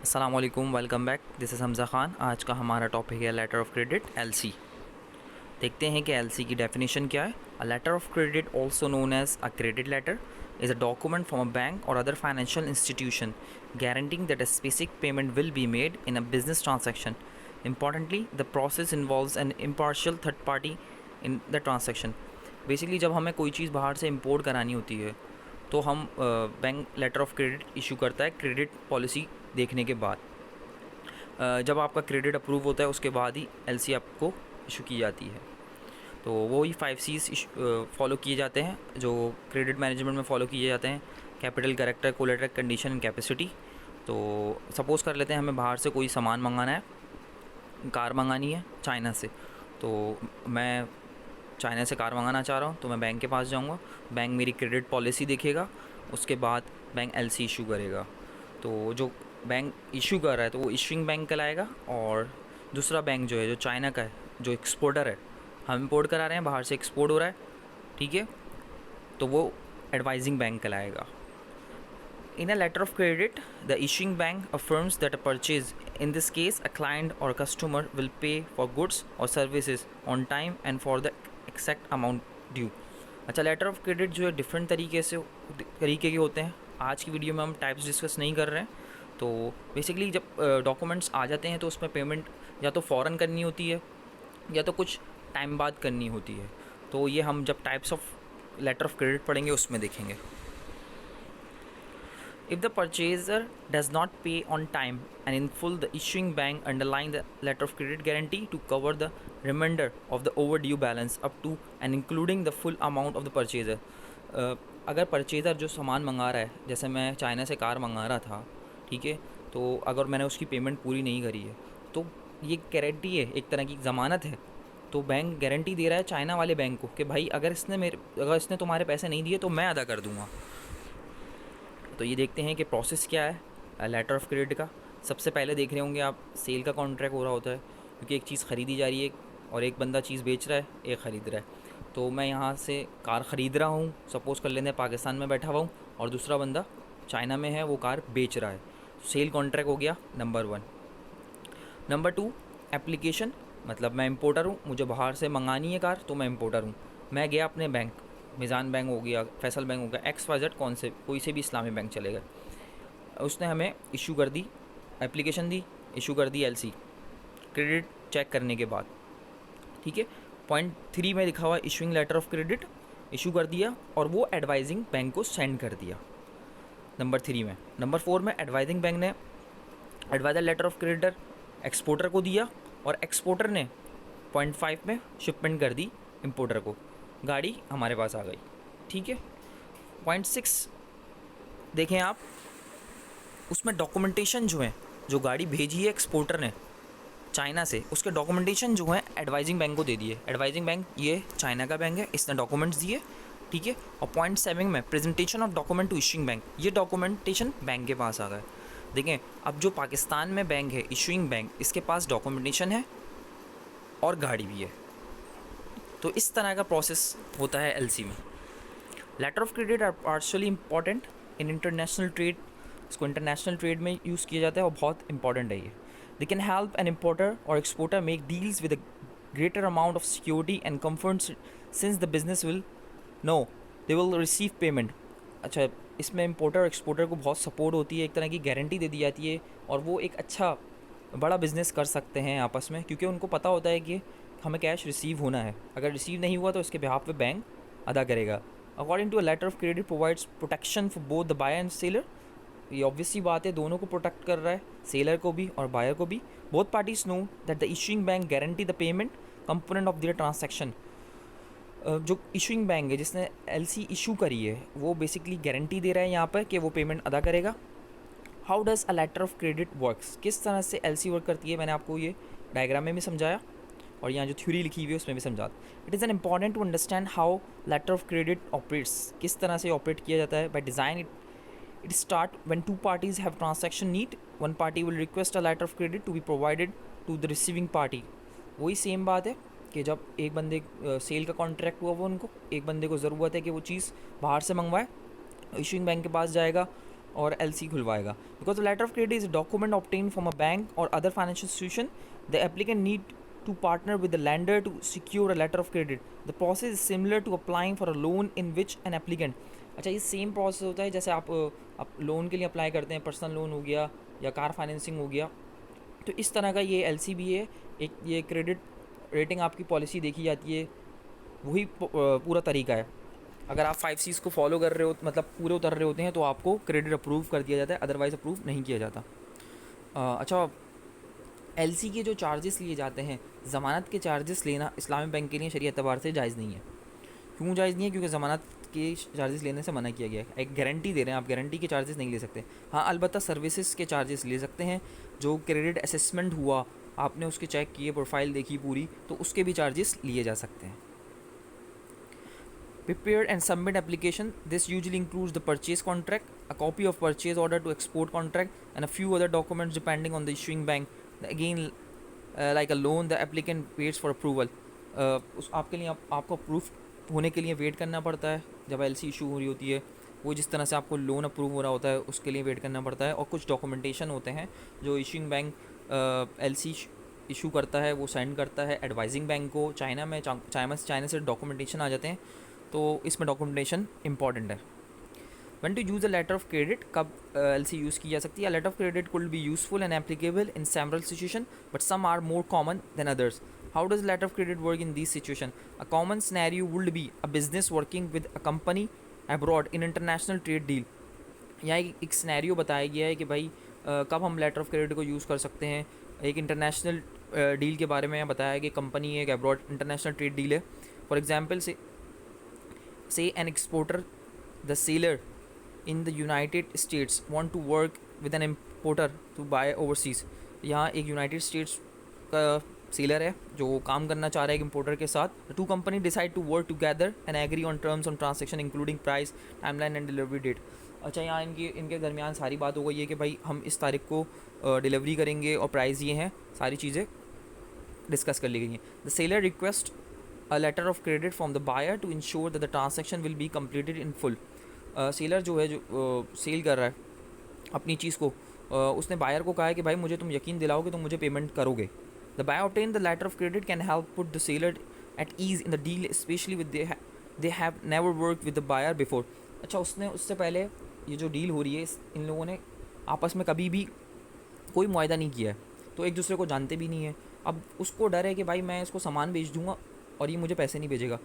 अस्सलाम वालेकुम, welcome back. This is Hamza Khan. आज का हमारा टॉपिक है लेटर ऑफ क्रेडिट, एलसी। देखते हैं कि एलसी की डेफिनेशन क्या है। A letter of credit, also known as a credit letter, is a document from a bank or other financial institution guaranteeing that a specific payment will be made in a business transaction. Importantly, the process involves an impartial third party in the transaction. Basically जब हमें कोई चीज़ बाहर से import करानी होती है तो हम bank letter of credit issue करता है क्रेडिट पॉलिसी देखने के बाद। जब आपका क्रेडिट अप्रूव होता है उसके बाद ही एलसी आपको इशू की जाती है। तो वो ही 5 C's फॉलो किए जाते हैं जो क्रेडिट मैनेजमेंट में फ़ॉलो किए जाते हैं। Capital, character, collateral, condition and capacity. तो सपोज़ कर लेते हैं हमें बाहर से कोई सामान मंगाना है, कार मंगानी है चाइना से। तो मैं चाइना से कार मंगाना चाह रहा हूँ, तो मैं बैंक के पास जाऊँगा, बैंक मेरी क्रेडिट पॉलिसी देखेगा, उसके बाद बैंक एलसी इशू करेगा। तो जो बैंक इशू कर रहा है तो वो इशूइंग बैंक कहलाएगा, और दूसरा बैंक जो है जो चाइना का है, जो एक्सपोर्टर है, हम इंपोर्ट करा रहे हैं, बाहर से एक्सपोर्ट हो रहा है, ठीक है, तो वो एडवाइजिंग बैंक कहलाएगा। In a letter of credit, the issuing bank affirms that a purchase, in this case a client or customer, will pay for goods or services on time and for the exact amount due. अच्छा, letter of credit जो है different तरीके के होते हैं। आज की video में हम टाइप्स डिस्कस नहीं कर रहे हैं। तो बेसिकली जब डॉक्यूमेंट्स आ जाते हैं तो उसमें पेमेंट या तो फ़ौरन करनी होती है या तो कुछ टाइम बाद करनी होती है। तो ये हम जब types of letter of credit पढ़ेंगे उसमें देखेंगे। If the purchaser does not pay on time and in full, the issuing bank underline the letter of credit guarantee to cover the remainder of the overdue balance up to and including the full amount of the purchaser. अगर purchaser जो सामान मंगा रहा है, जैसे मैं China से car मंगा रहा था, ठीक है, तो अगर मैंने उसकी पेमेंट पूरी नहीं करी है तो ये गारंटी है, एक तरह की ज़मानत है। तो बैंक गारंटी दे रहा है चाइना वाले बैंक को कि भाई अगर इसने तुम्हारे पैसे नहीं दिए तो मैं अदा कर दूँगा। तो ये देखते हैं कि प्रोसेस क्या है लेटर ऑफ क्रेडिट का। सबसे पहले देख रहे होंगे आप, सेल का कॉन्ट्रैक्ट हो रहा होता है, क्योंकि एक चीज़ ख़रीदी जा रही है और एक बंदा चीज़ बेच रहा है, एक ख़रीद रहा है। तो मैं यहाँ से कार ख़रीद रहा हूँ, सपोज़ कर लेते हैं पाकिस्तान में बैठा हुआ हूँ, और दूसरा बंदा चाइना में है, वो कार बेच रहा है। सेल कॉन्ट्रैक्ट हो गया नंबर 1। नंबर 2, एप्लीकेशन, मतलब मैं इंपोर्टर हूँ, मुझे बाहर से मंगानी है कार, तो मैं इंपोर्टर हूँ। मैं गया अपने बैंक, मिज़ान बैंक हो गया, फैसल बैंक हो गया, XYZ, कोई से भी इस्लामी बैंक चलेगा। उसने हमें इशू कर दी, एप्लीकेशन दी, इशू कर दी एलसी क्रेडिट चेक करने के बाद, ठीक है। पॉइंट 3 में लिखा हुआ issuing letter of credit, issue कर दिया और वो एडवाइजिंग बैंक को सेंड कर दिया नंबर 3 में। नंबर 4 में एडवाइजिंग बैंक ने advisor letter of creditor exporter को दिया और एक्सपोर्टर ने पॉइंट 5 में शिपमेंट कर दी इंपोर्टर को, गाड़ी हमारे पास आ गई, ठीक है। पॉइंट 6 देखें आप, उसमें डॉक्यूमेंटेशन जो है, जो गाड़ी भेजी है एक्सपोर्टर ने चाइना से, उसके डॉक्यूमेंटेशन जो है एडवाइजिंग बैंक को दे दिए। एडवाइजिंग बैंक ये चाइना का बैंक है, इसने डॉक्यूमेंट्स दिए, ठीक है। और पॉइंट 7 में presentation of document to issuing bank, ये डॉक्यूमेंटेशन बैंक के पास आ गए। देखें, अब जो पाकिस्तान में बैंक है इशूइंग बैंक, इसके पास डॉक्यूमेंटेशन है और गाड़ी भी है। तो इस तरह का प्रोसेस होता है एलसी में। Letter of credit are partially important in international trade, इसको इंटरनेशनल ट्रेड में यूज़ किया जाता है और बहुत इंपॉर्टेंट है ये। They can help an importer और exporter make deals with a greater amount of security and comfort since the business will know they will receive payment. अच्छा, इसमें इम्पोर्टर और एक्सपोर्टर को बहुत सपोर्ट होती है, एक तरह की गारंटी दे दी जाती है, और वो एक अच्छा बड़ा बिज़नेस कर सकते हैं आपस में, क्योंकि उनको पता होता है कि हमें कैश रिसीव होना है। अगर रिसीव नहीं हुआ तो इसके बिहाफ पे बैंक अदा करेगा। According to a letter of credit provides protection for both the buyer and seller. ये ऑब्वियस सी बात है, दोनों को प्रोटेक्ट कर रहा है, सेलर को भी और बायर को भी। Both parties know that the issuing bank guarantee the payment component of their transaction. जो इशूइंग बैंक है जिसने एलसी इशू करी है, वो बेसिकली गारंटी दे रहा है यहाँ पर कि वो पेमेंट अदा करेगा। How does a letter of credit works, किस तरह से एलसी वर्क करती है, मैंने आपको ये डायग्राम में भी समझाया और यहाँ जो थ्योरी लिखी हुई है उसमें भी समझा। It is an important to understand how letter of credit operates, किस तरह से ऑपरेट किया जाता है। By design it start when two parties have transaction need, one party will request a letter of credit to be provided to the receiving party. वही same बात है कि जब एक बंदे सेल का कॉन्ट्रैक्ट हुआ, वो उनको एक बंदे को ज़रूरत है कि वो चीज़ बाहर से मंगवाए, इशूइंग बैंक के पास जाएगा, और LC खुलवाएगा. Because the letter of credit is a document obtain from a bank or other financial institution, the applicant need to partner with the lender to secure a letter of credit. The process is similar to applying for a loan in which an applicant. अच्छा, ये same process होता है जैसे आप loan के लिए apply करते हैं, पर्सनल लोन हो गया या कार फाइनेंसिंग हो गया, तो इस तरह का ये LC भी है. एक ये क्रेडिट रेटिंग आपकी पॉलिसी देखी जाती है, वही पूरा तरीका है. अगर आप 5 Cs को फॉलो कर रहे हो, मतलब पूरे उतर रहे होते हैं, तो आपको क्रेडिट अप्रूव कर दिया जाता है, अदरवाइज़ अप्रूव नहीं किया जाता. अच्छा, LC के जो चार्जेस लिए जाते हैं, ज़मानत के चार्जेस लेना इस्लामी बैंक के लिए शरीय एतबार से जायज़ नहीं है. क्यों जायज़ नहीं है? क्योंकि ज़मानत के चार्जेस लेने से मना किया गया है. एक गारंटी दे रहे हैं आप, गारंटी के चार्जेस नहीं ले सकते. हाँ, अलबत्ता सर्विसेज के चार्जेस ले सकते हैं. जो क्रेडिट असेसमेंट हुआ, आपने उसके चेक किए, प्रोफाइल देखी पूरी, तो उसके भी चार्जेस लिए जा सकते हैं. Prepare and submit application. This usually includes the purchase contract, a copy of purchase order to export contract, and a few other documents depending on the issuing bank. Again, like a loan, the applicant waits for approval. उस आपके लिए आपको approve होने के लिए wait करना पड़ता है. जब LC इशू हो रही होती है, वो जिस तरह से आपको लोन अप्रूव हो रहा होता है, उसके लिए वेट करना पड़ता है. और कुछ डॉक्यूमेंटेशन होते हैं जो इशूइंग बैंक LC इशू करता है, वो सेंड करता है एडवाइजिंग बैंक को. चाइना से डॉक्यूमेंटेशन आ जाते हैं, तो इसमें डॉक्यूमेंटेशन इंपॉर्टेंट है. When to use a letter of credit, कब LC यूज़ की जा सकती है? Letter of credit could be useful and applicable in several situation, but some are more common than others. How does letter of credit work in this situation? A common scenario would be a business working with a company abroad in international trade deal. यहाँ एक scenario बताया गया है कि भाई कब हम letter of credit को यूज़ कर सकते हैं. एक इंटरनेशनल डील के बारे में बताया कि कंपनी एक अब्रॉड इंटरनेशनल ट्रेड डील है. फॉर एग्जाम्पल से say an exporter, the seller in the United States want to work with an importer to buy overseas. यहाँ एक यूनाइटेड स्टेट्स का सेलर है जो काम करना चाह रहा है एक इम्पोर्टर के साथ. Two company decide to work together and agree on terms on transaction including price, timeline and delivery date. अच्छा, यहाँ इनके दरमियान सारी बात हो गई है कि भाई हम इस तारीख को डिलीवरी करेंगे और प्राइस ये हैं, सारी चीज़ें डिस्कस कर ली गई हैं. The seller request a letter of credit from the buyer to ensure that the transaction will be completed in full. Seller जो है, जो सेल कर रहा है अपनी चीज़ को, उसने बायर को कहा है कि भाई मुझे तुम यकीन दिलाओ कि तुम मुझे पेमेंट करोगे. The buyer obtain the letter of credit can help put the seller at ease in the deal, specially with they have never work with the buyer before. अच्छा, उससे पहले ये जो डील हो रही है, इन लोगों ने आपस में कभी भी कोई मुआहदा नहीं किया है, तो एक दूसरे को जानते भी नहीं है. अब उसको डर है कि भाई मैं इसको सामान बेच दूंगा और ये मुझे पैसे नहीं भेजेगा.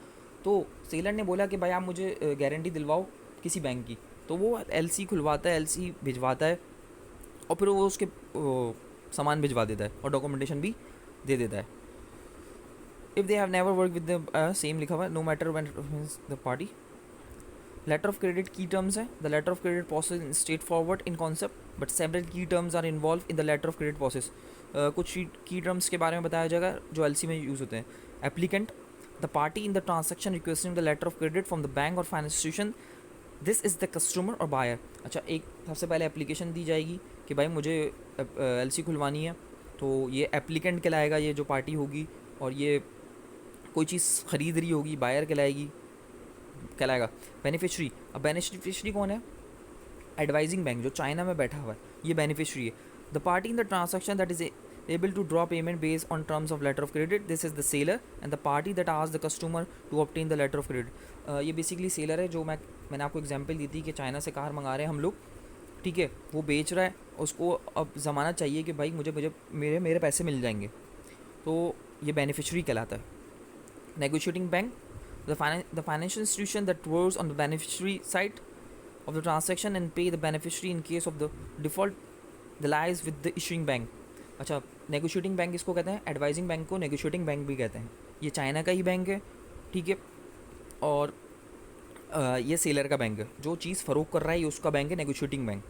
तो सेलर ने बोला कि भाई आप मुझे गारंटी दिलवाओ किसी बैंक की. तो वो LC खुलवाता है, LC भिजवाता है और फिर वो उसके सामान भिजवा देता है और डॉक्यूमेंटेशन भी दे देता है. If they have never work with the same लिखा हुआ है, no matter when the party. Letter of credit की टर्म्स है. The letter of credit process straightforward in concept, but several key terms are involve in the letter of credit process. कुछ key terms के बारे में बताया जाएगा जो LC में यूज़ होते हैं. Applicant, the party in the transaction requesting the letter of credit from the bank or financial institution, this is the customer or buyer. अच्छा, एक सबसे पहले एप्लीकेशन दी जाएगी कि भाई मुझे LC खुलवानी है, तो ये एप्लीकेंट कहलाएगा, ये जो पार्टी होगी, और ये कोई चीज़ ख़रीद रही होगी, बायर कहलाएगा. बेनिफिशरी, अब बेनिफिशरी कौन है? एडवाइजिंग बैंक जो चाइना में बैठा हुआ है, ये बेनिफिशरी है. The party in the transaction that is able to draw payment based on terms of letter of credit, this is the seller, and the party that asks the customer to obtain the letter of credit. ये basically seller है, जो मैंने आपको example दी थी कि China से car मंगा रहे हैं हम लोग, ठीक है, वो बेच रहा है, उसको अब ज़मानत चाहिए कि भाई मुझे मेरे पैसे मिल जाएंगे, तो ये बेनिफिशरी कहलाता है. Negotiating bank, the financial institution that works on the beneficiary side of the transaction and pay the beneficiary in case of the default, the lies with the issuing bank. अच्छा, नेगोशिएटिंग बैंक इसको कहते हैं, advising bank को negotiating bank भी कहते हैं. ये China का ही बैंक है, ठीक है, और ये सेलर का बैंक है, जो चीज़ फ़रोख्त कर रहा है ये उसका बैंक है, नेगोशिएटिंग बैंक.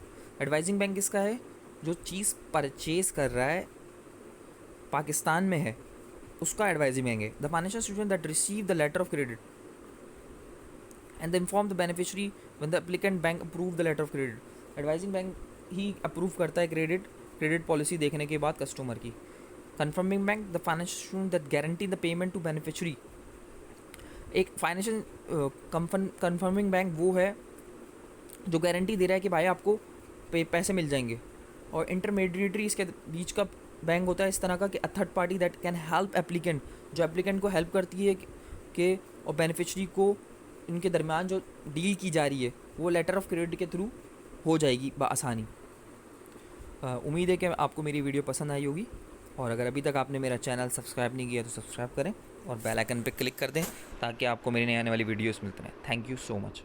एडवाइजिंग बैंक किसका है? जो चीज़ परचेज़ कर रहा है पाकिस्तान में है, उसका एडवाइजिंग बैंक है. The financial institution that receive the letter of credit and the inform the beneficiary when the applicant bank approve the letter of credit. Advising bank ही अप्रूव करता है क्रेडिट पॉलिसी देखने के बाद कस्टमर की. Confirming bank, the financial institution that guarantee the payment to beneficiary. एक financial confirming bank वो है जो गारंटी दे रहा है कि भाई आपको पैसे मिल जाएंगे। और इंटरमीडिएटरी इसके बीच का बैंक होता है इस तरह का कि a third party that can help applicant, जो एप्लीकेंट को हेल्प करती है कि और बेनिफिशरी को इनके दरमियान जो डील की जा रही है वो लेटर ऑफ क्रेडिट के थ्रू हो जाएगी बआसानी। उम्मीद है कि आपको मेरी वीडियो पसंद आई होगी, और अगर अभी तक आपने मेरा चैनल सब्सक्राइब नहीं किया तो सब्सक्राइब करें और बेल आइकन पर क्लिक कर दें ताकि आपको मेरी नई आने वाली वीडियोस मिलते रहें। Thank you so much.